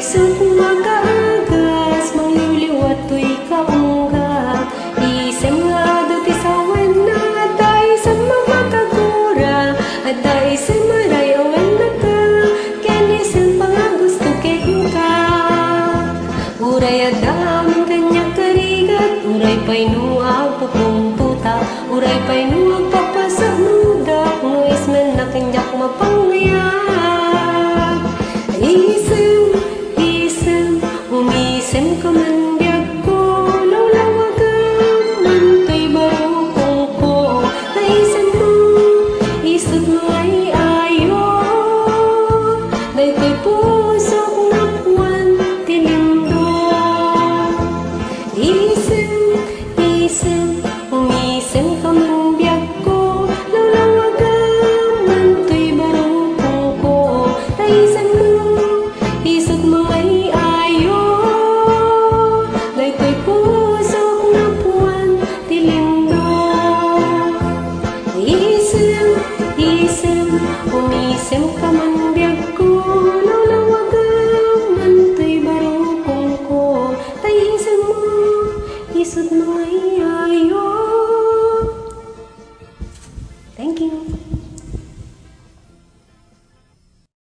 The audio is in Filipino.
isip makaagas, mangliwliw ato'y kaunggak. Isip nga do ti sawan na, ada isip mamakagura, ada isip maray awan na ka, ken isip pa nga gusto ken ka. Uray adam kanya karigat, uray pa'y nuag pupong tuta, uray pa'y nuag papasak mudak, no ismen na kanyak mapangayag. Umisem ka man biyag ko, lawlawagam man to'y barukong ko. Naisem mo, isot mo ay ayo, dayto'y pusok na puwan tilindo. Umisem ka man biyag ko, lawlawagam man to'y barukong ko. Naisem mo, isot mo ay umisem ka man